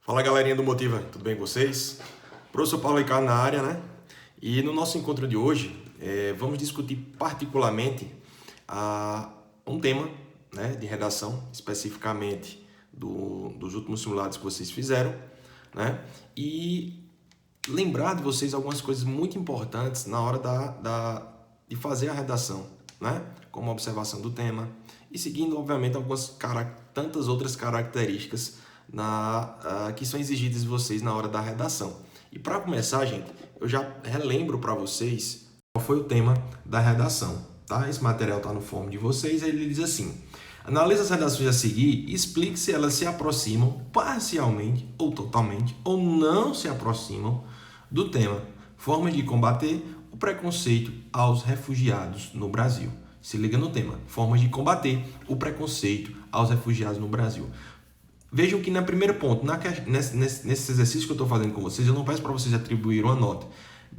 Fala galerinha do Motiva, tudo bem com vocês? Professor Paulo Ricardo na área, né? E no nosso encontro de hoje, vamos discutir particularmente um tema, né, de redação, especificamente dos últimos simulados que vocês fizeram, né? E lembrar de vocês algumas coisas muito importantes na hora de fazer a redação, né? Como a observação do tema e seguindo, obviamente, tantas outras características que são exigidas de vocês na hora da redação. E para começar, gente, eu já relembro para vocês qual foi o tema da redação, tá? Esse material está no form de vocês, aí ele diz assim: analise as redações a seguir e explique se elas se aproximam parcialmente ou totalmente ou não se aproximam do tema formas de combater o preconceito aos refugiados no Brasil. Se liga no tema, formas de combater o preconceito aos refugiados no Brasil. Vejam que no primeiro ponto, nesse exercício que eu estou fazendo com vocês, eu não peço para vocês atribuírem uma nota.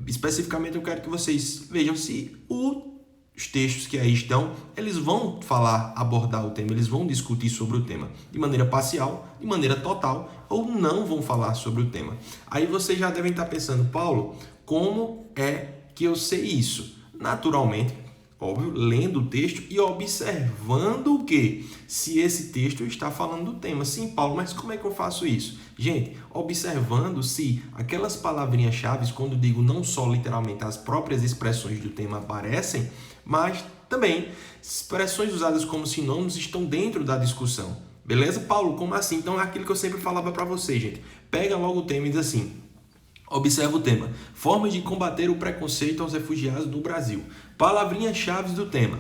Especificamente, eu quero que vocês vejam se os textos que aí estão, eles vão abordar o tema, eles vão discutir sobre o tema de maneira parcial, de maneira total, ou não vão falar sobre o tema. Aí vocês já devem estar pensando, Paulo, como é que eu sei isso? Naturalmente, óbvio, lendo o texto e observando o quê? Se esse texto está falando do tema. Sim, Paulo, mas como é que eu faço isso? Gente, observando se aquelas palavrinhas-chave, quando digo não só literalmente as próprias expressões do tema aparecem, mas também expressões usadas como sinônimos estão dentro da discussão. Beleza, Paulo? Como assim? Então é aquilo que eu sempre falava para vocês, gente. Pega logo o tema e diz assim: observa o tema. Formas de combater o preconceito aos refugiados no Brasil. Palavrinhas-chave do tema.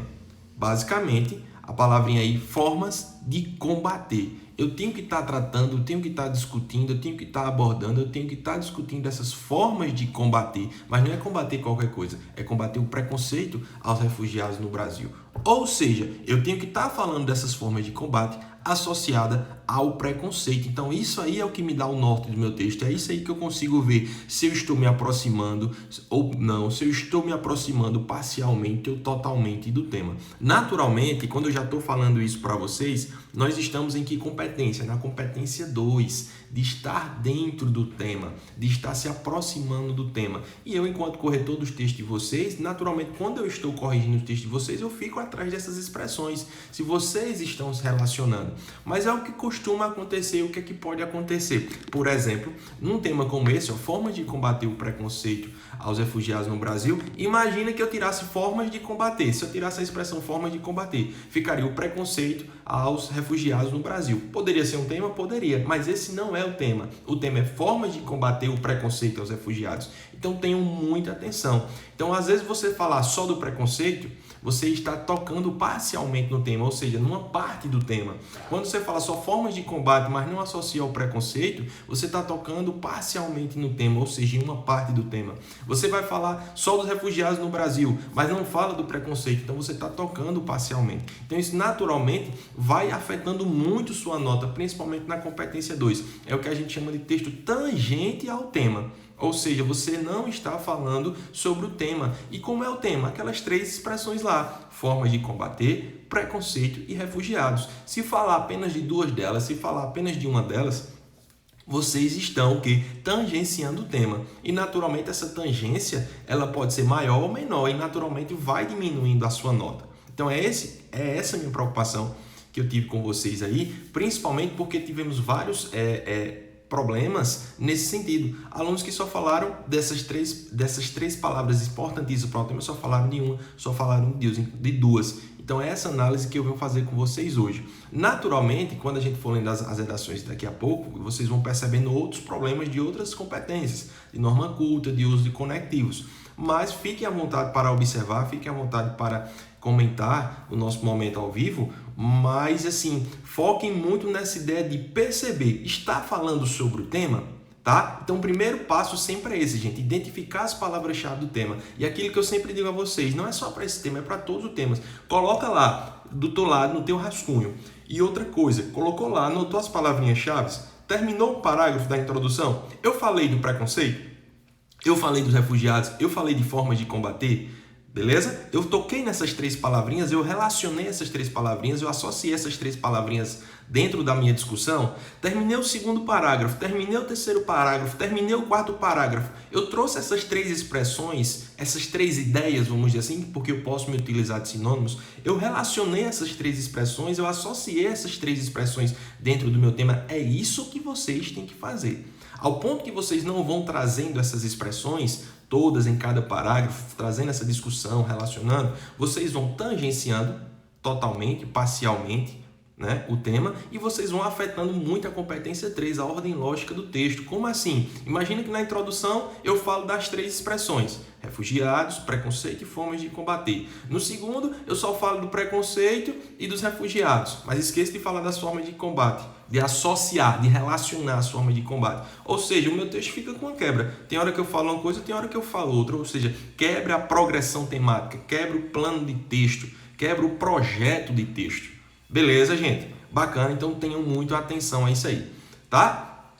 Basicamente, a palavrinha aí, formas de combater. Eu tenho que estar tratando, eu tenho que estar discutindo, eu tenho que estar abordando, eu tenho que estar discutindo essas formas de combater. Mas não é combater qualquer coisa, é combater o preconceito aos refugiados no Brasil. Ou seja, eu tenho que estar falando dessas formas de combate associada ao preconceito. Então, isso aí é o que me dá o norte do meu texto. É isso aí que eu consigo ver se eu estou me aproximando ou não, se eu estou me aproximando parcialmente ou totalmente do tema. Naturalmente, quando eu já estou falando isso para vocês, nós estamos em que competência? Na competência 2, de estar dentro do tema, de estar se aproximando do tema. E eu, enquanto corretor dos textos de vocês, naturalmente, quando eu estou corrigindo os textos de vocês, eu fico atrás dessas expressões, se vocês estão se relacionando. Mas é o que costuma acontecer, o que é que pode acontecer. Por exemplo, num tema como esse, formas de combater o preconceito aos refugiados no Brasil, imagina que eu tirasse formas de combater. Se eu tirasse a expressão formas de combater, ficaria o preconceito aos refugiados no Brasil. Poderia ser um tema? Poderia, mas esse não é o tema. O tema é formas de combater o preconceito aos refugiados. Então tenham muita atenção. Então, às vezes, você falar só do preconceito, você está tocando parcialmente no tema, ou seja, numa parte do tema. Quando você fala só formas de combate, mas não associa ao preconceito, você está tocando parcialmente no tema, ou seja, em uma parte do tema. Você vai falar só dos refugiados no Brasil, mas não fala do preconceito, então você está tocando parcialmente. Então isso naturalmente vai afetando muito sua nota, principalmente na competência 2. É o que a gente chama de texto tangente ao tema. Ou seja, você não está falando sobre o tema. E como é o tema? Aquelas 3 expressões lá: formas de combater, preconceito e refugiados. Se falar apenas de 2 delas, se falar apenas de uma delas, vocês estão tangenciando o tema. E naturalmente essa tangência ela pode ser maior ou menor e naturalmente vai diminuindo a sua nota. Então é essa a minha preocupação que eu tive com vocês aí, principalmente porque tivemos vários problemas nesse sentido. Alunos que só falaram dessas três palavras importantíssimas para o tema, só falaram de uma, só falaram de 2. Então é essa análise que eu vou fazer com vocês hoje. Naturalmente, quando a gente for lendo as redações daqui a pouco, vocês vão percebendo outros problemas de outras competências, de norma culta, de uso de conectivos. Mas fiquem à vontade para observar, fiquem à vontade para comentar o nosso momento ao vivo, mas assim, foquem muito nessa ideia de perceber, está falando sobre o tema, tá? Então o primeiro passo sempre é esse, gente, identificar as palavras-chave do tema. E aquilo que eu sempre digo a vocês, não é só para esse tema, é para todos os temas. Coloca lá, do teu lado, no teu rascunho. E outra coisa, colocou lá, anotou as palavrinhas-chave, terminou o parágrafo da introdução, eu falei do preconceito, eu falei dos refugiados, eu falei de formas de combater. Beleza? Eu toquei nessas 3 palavrinhas, eu relacionei essas 3 palavrinhas, eu associei essas 3 palavrinhas dentro da minha discussão. Terminei o 2º parágrafo, terminei o 3º parágrafo, terminei o 4º parágrafo. Eu trouxe essas 3 expressões, essas 3 ideias, vamos dizer assim, porque eu posso me utilizar de sinônimos. Eu relacionei essas 3 expressões, eu associei essas 3 expressões dentro do meu tema. É isso que vocês têm que fazer. Ao ponto que vocês não vão trazendo essas expressões todas em cada parágrafo, trazendo essa discussão, relacionando, vocês vão tangenciando totalmente, parcialmente, né, o tema, e vocês vão afetando muito a competência 3, a ordem lógica do texto. Como assim? Imagina que na introdução eu falo das 3 expressões: refugiados, preconceito e formas de combater. No segundo, eu só falo do preconceito e dos refugiados, mas esqueço de falar das formas de combate, de associar, de relacionar as formas de combate. Ou seja, o meu texto fica com uma quebra. Tem hora que eu falo uma coisa, tem hora que eu falo outra. Ou seja, quebra a progressão temática, quebra o plano de texto, quebra o projeto de texto. Beleza, gente? Bacana, então tenham muito atenção a isso aí, tá?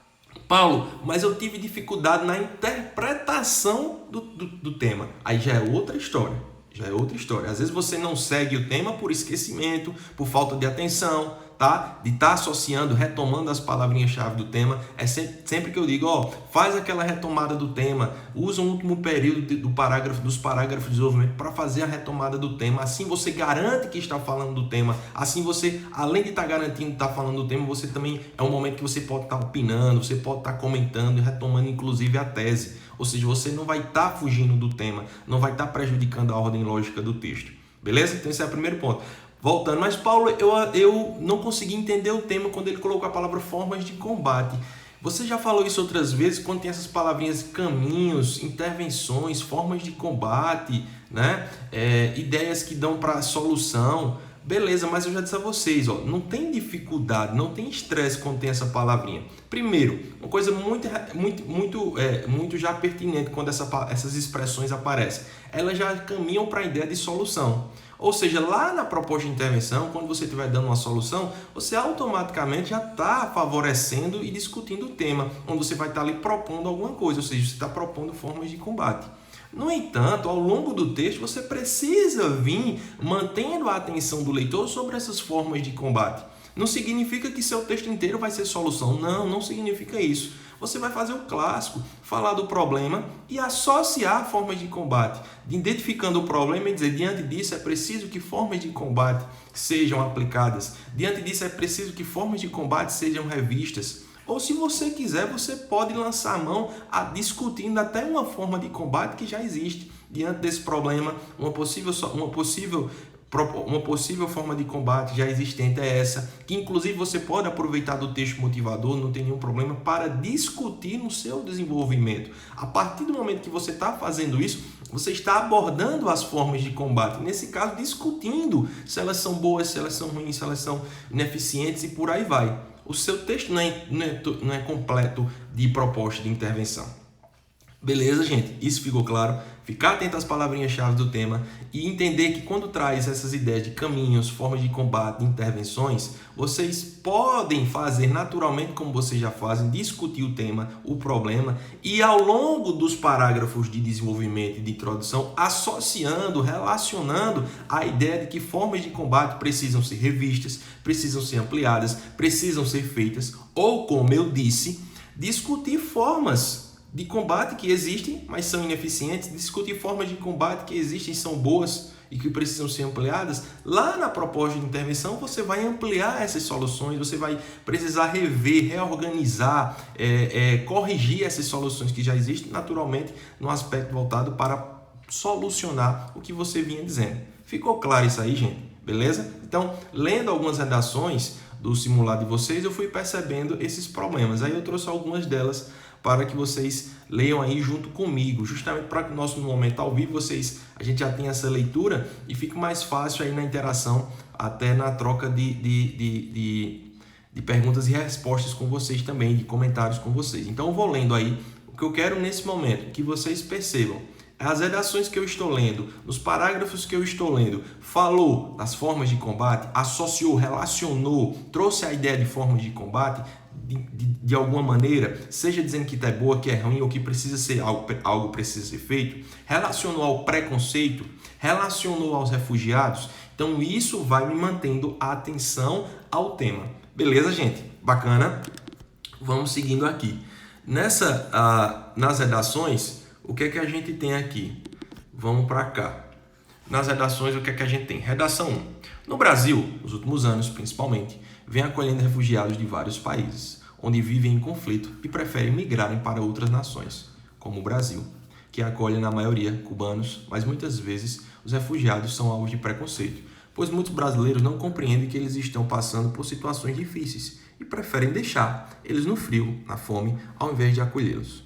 Paulo, mas eu tive dificuldade na interpretação do tema. Aí já é outra história. Já é outra história. Às vezes você não segue o tema por esquecimento, por falta de atenção, tá? De estar associando, retomando as palavrinhas-chave do tema. É sempre que eu digo, ó, faz aquela retomada do tema, usa um último período dos parágrafos de desenvolvimento para fazer a retomada do tema. Assim você garante que está falando do tema. Assim você, além de estar garantindo que está falando do tema, você também é um momento que você pode estar opinando, você pode estar comentando e retomando inclusive a tese. Ou seja, você não vai estar fugindo do tema, não vai estar prejudicando a ordem lógica do texto. Beleza? Então esse é o primeiro ponto. Voltando, mas Paulo, eu não consegui entender o tema quando ele colocou a palavra formas de combate. Você já falou isso outras vezes, quando tem essas palavrinhas caminhos, intervenções, formas de combate, né? Ideias que dão para solução. Beleza, mas eu já disse a vocês, ó, não tem dificuldade, não tem estresse quando tem essa palavrinha. Primeiro, uma coisa muito já pertinente quando essas expressões aparecem. Elas já caminham para a ideia de solução. Ou seja, lá na proposta de intervenção, quando você estiver dando uma solução, você automaticamente já está favorecendo e discutindo o tema, onde você vai estar ali propondo alguma coisa, ou seja, você está propondo formas de combate. No entanto, ao longo do texto, você precisa vir mantendo a atenção do leitor sobre essas formas de combate. Não significa que seu texto inteiro vai ser solução. Não significa isso. Você vai fazer o clássico, falar do problema e associar formas de combate, identificando o problema e dizer, diante disso é preciso que formas de combate sejam aplicadas, diante disso é preciso que formas de combate sejam revistas. Ou se você quiser, você pode lançar a mão a discutindo até uma forma de combate que já existe diante desse problema, uma possível forma de combate já existente é essa, que inclusive você pode aproveitar do texto motivador, não tem nenhum problema, para discutir no seu desenvolvimento. A partir do momento que você está fazendo isso, você está abordando as formas de combate, nesse caso discutindo se elas são boas, se elas são ruins, se elas são ineficientes e por aí vai. O seu texto não é completo de proposta de intervenção. Beleza, gente? Isso ficou claro? Ficar atento às palavrinhas-chave do tema e entender que quando traz essas ideias de caminhos, formas de combate, intervenções, vocês podem fazer naturalmente como vocês já fazem, discutir o tema, o problema e ao longo dos parágrafos de desenvolvimento e de introdução, associando, relacionando a ideia de que formas de combate precisam ser revistas, precisam ser ampliadas, precisam ser feitas ou, como eu disse, discutir formas de combate que existem, mas são ineficientes, discutir formas de combate que existem e são boas e que precisam ser ampliadas. Lá na proposta de intervenção, você vai ampliar essas soluções, você vai precisar rever, reorganizar, corrigir essas soluções que já existem, naturalmente, no aspecto voltado para solucionar o que você vinha dizendo. Ficou claro isso aí, gente? Beleza? Então, lendo algumas redações do simulado de vocês, eu fui percebendo esses problemas. Aí eu trouxe algumas delas para que vocês leiam aí junto comigo, justamente para que no nosso momento ao vivo a gente já tenha essa leitura e fique mais fácil aí na interação, até na troca de perguntas e respostas com vocês também, de comentários com vocês. Então eu vou lendo aí o que eu quero nesse momento, que vocês percebam. As redações que eu estou lendo, nos parágrafos que eu estou lendo, falou das formas de combate, associou, relacionou, trouxe a ideia de formas de combate. de alguma maneira, seja dizendo que é boa, que é ruim ou que precisa ser algo precisa ser feito, relacionou ao preconceito, relacionou aos refugiados. Então isso vai me mantendo a atenção ao tema. Beleza, gente? Bacana? Vamos seguindo aqui. Nas redações, o que é que a gente tem aqui? Vamos para cá. Nas redações, o que é que a gente tem? Redação 1. No Brasil, nos últimos anos, principalmente, vem acolhendo refugiados de vários países, onde vivem em conflito e preferem migrarem para outras nações, como o Brasil, que acolhe na maioria cubanos, mas muitas vezes os refugiados são alvos de preconceito, pois muitos brasileiros não compreendem que eles estão passando por situações difíceis e preferem deixar eles no frio, na fome, ao invés de acolhê-los.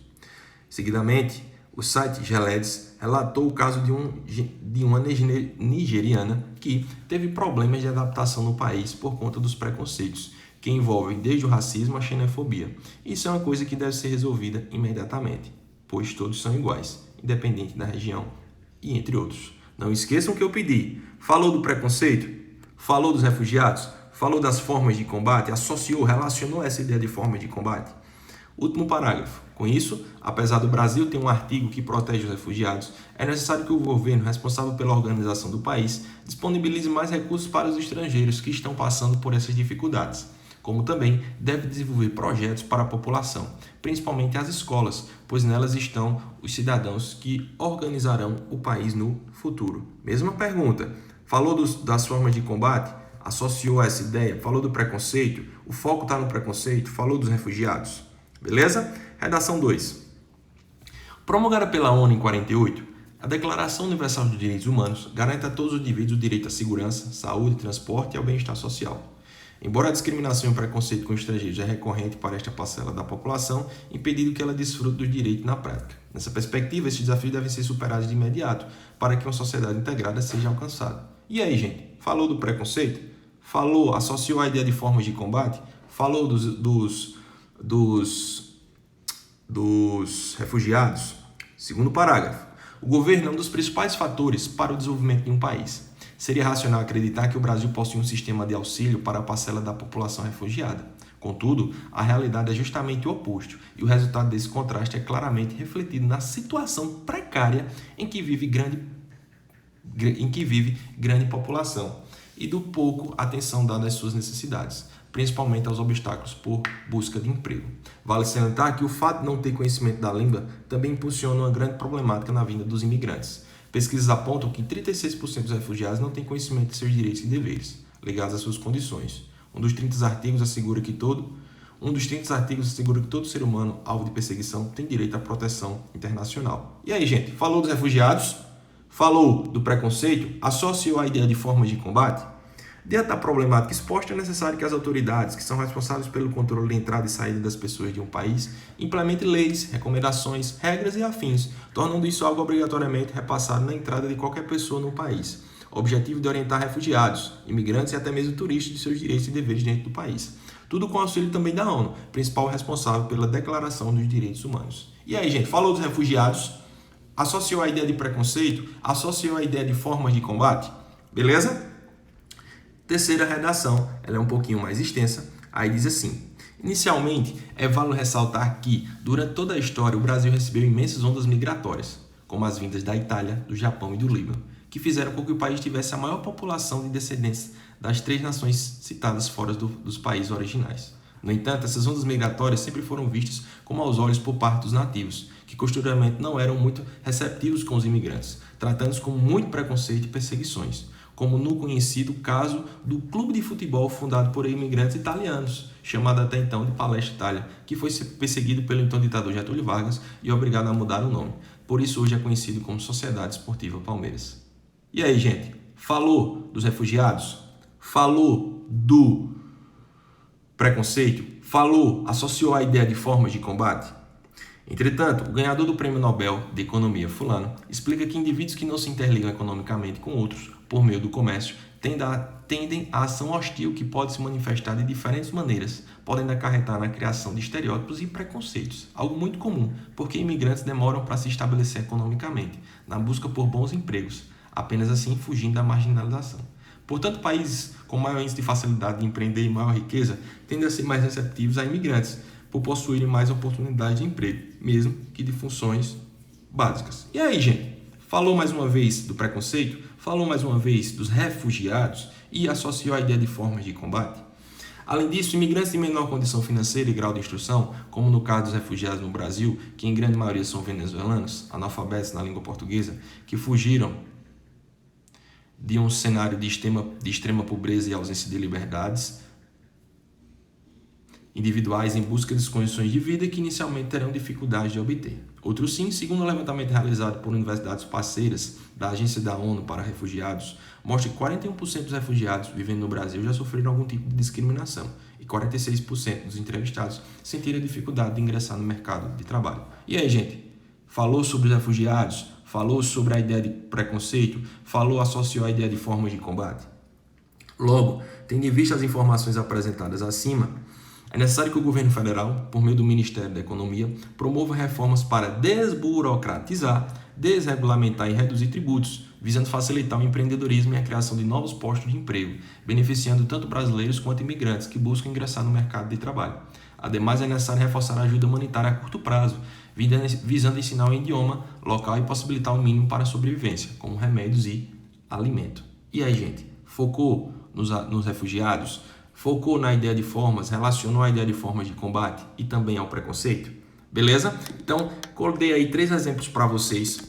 Seguidamente, o site Geledes relatou o caso de uma nigeriana que teve problemas de adaptação no país por conta dos preconceitos, que envolvem desde o racismo à xenofobia. Isso é uma coisa que deve ser resolvida imediatamente, pois todos são iguais, independente da região e entre outros. Não esqueçam que eu pedi. Falou do preconceito? Falou dos refugiados? Falou das formas de combate? Associou, relacionou essa ideia de forma de combate? Último parágrafo. Com isso, apesar do Brasil ter um artigo que protege os refugiados, é necessário que o governo responsável pela organização do país disponibilize mais recursos para os estrangeiros que estão passando por essas dificuldades, como também deve desenvolver projetos para a população, principalmente as escolas, pois nelas estão os cidadãos que organizarão o país no futuro. Mesma pergunta. Falou das formas de combate? Associou a essa ideia? Falou do preconceito? O foco está no preconceito? Falou dos refugiados? Beleza? Redação 2. Promulgada pela ONU em 48, a Declaração Universal dos Direitos Humanos garante a todos os indivíduos o direito à segurança, saúde, transporte e ao bem-estar social. Embora a discriminação e o preconceito com estrangeiros é recorrente para esta parcela da população, impedindo que ela desfrute dos direitos na prática. Nessa perspectiva, esses desafios devem ser superados de imediato para que uma sociedade integrada seja alcançada. E aí, gente? Falou do preconceito? Falou, associou a ideia de formas de combate? Falou dos refugiados? Segundo parágrafo. O governo é um dos principais fatores para o desenvolvimento de um país. Seria racional acreditar que o Brasil possui um sistema de auxílio para a parcela da população refugiada. Contudo, a realidade é justamente o oposto, e o resultado desse contraste é claramente refletido na situação precária em que vive grande população e do pouco atenção dada às suas necessidades, principalmente aos obstáculos por busca de emprego. Vale salientar que o fato de não ter conhecimento da língua também impulsiona uma grande problemática na vinda dos imigrantes. Pesquisas apontam que 36% dos refugiados não têm conhecimento de seus direitos e deveres, ligados às suas condições. Um dos 30 artigos assegura que todo ser humano alvo de perseguição tem direito à proteção internacional. E aí, gente, falou dos refugiados? Falou do preconceito? Associou a ideia de formas de combate? Diante da problemática exposta, é necessário que as autoridades que são responsáveis pelo controle de entrada e saída das pessoas de um país implementem leis, recomendações, regras e afins, tornando isso algo obrigatoriamente repassado na entrada de qualquer pessoa no país. O objetivo de orientar refugiados, imigrantes e até mesmo turistas de seus direitos e deveres dentro do país. Tudo com auxílio também da ONU, principal responsável pela Declaração dos Direitos Humanos. E aí, gente, falou dos refugiados? Associou a ideia de preconceito? Associou a ideia de formas de combate? Beleza? Terceira redação, ela é um pouquinho mais extensa, aí diz assim: inicialmente, é válido ressaltar que, durante toda a história, o Brasil recebeu imensas ondas migratórias, como as vindas da Itália, do Japão e do Líbano, que fizeram com que o país tivesse a maior população de descendentes das 3 nações citadas fora dos países originais. No entanto, essas ondas migratórias sempre foram vistas como aos olhos por parte dos nativos, que posteriormente não eram muito receptivos com os imigrantes, tratando-os com muito preconceito e perseguições, como no conhecido caso do clube de futebol fundado por imigrantes italianos, chamado até então de Palestra Itália, que foi perseguido pelo então ditador Getúlio Vargas e obrigado a mudar o nome. Por isso hoje é conhecido como Sociedade Esportiva Palmeiras. E aí, gente? Falou dos refugiados? Falou do preconceito? Falou, associou a ideia de formas de combate? Entretanto, o ganhador do Prêmio Nobel de Economia, Fulano, explica que indivíduos que não se interligam economicamente com outros, por meio do comércio, tendem a ação hostil que pode se manifestar de diferentes maneiras, podendo acarretar na criação de estereótipos e preconceitos, algo muito comum, porque imigrantes demoram para se estabelecer economicamente, na busca por bons empregos, apenas assim fugindo da marginalização. Portanto, países com maior índice de facilidade de empreender e maior riqueza tendem a ser mais receptivos a imigrantes, por possuírem mais oportunidades de emprego, mesmo que de funções básicas. E aí, gente? Falou mais uma vez do preconceito? Falou mais uma vez dos refugiados e associou a ideia de formas de combate? Além disso, imigrantes de menor condição financeira e grau de instrução, como no caso dos refugiados no Brasil, que em grande maioria são venezuelanos, analfabetos na língua portuguesa, que fugiram de um cenário de extrema pobreza e ausência de liberdades individuais em busca de condições de vida que inicialmente terão dificuldade de obter. Outro sim, segundo um levantamento realizado por universidades parceiras da Agência da ONU para Refugiados, mostra que 41% dos refugiados vivendo no Brasil já sofreram algum tipo de discriminação e 46% dos entrevistados sentiram dificuldade de ingressar no mercado de trabalho. E aí, gente? Falou sobre os refugiados? Falou sobre a ideia de preconceito? Falou, associou a ideia de formas de combate? Logo, tendo em vista as informações apresentadas acima, é necessário que o governo federal, por meio do Ministério da Economia, promova reformas para desburocratizar, desregulamentar e reduzir tributos, visando facilitar o empreendedorismo e a criação de novos postos de emprego, beneficiando tanto brasileiros quanto imigrantes que buscam ingressar no mercado de trabalho. Ademais, é necessário reforçar a ajuda humanitária a curto prazo, visando ensinar o idioma local e possibilitar o mínimo para a sobrevivência, como remédios e alimento. E aí, gente? Focou nos refugiados? Focou na ideia de formas, relacionou a ideia de formas de combate e também ao preconceito? Beleza? Então, coloquei aí 3 exemplos para vocês.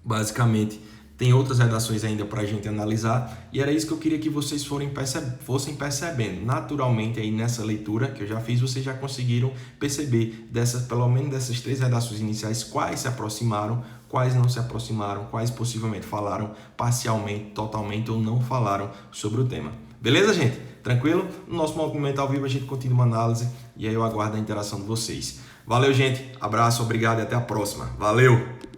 Basicamente, tem outras redações ainda para a gente analisar e era isso que eu queria que vocês fossem percebendo. Naturalmente, aí nessa leitura que eu já fiz, vocês já conseguiram perceber, pelo menos dessas 3 redações iniciais, quais se aproximaram, quais não se aproximaram, quais possivelmente falaram parcialmente, totalmente ou não falaram sobre o tema. Beleza, gente? Tranquilo? No nosso movimento ao vivo a gente continua uma análise e aí eu aguardo a interação de vocês. Valeu, gente. Abraço, obrigado e até a próxima. Valeu!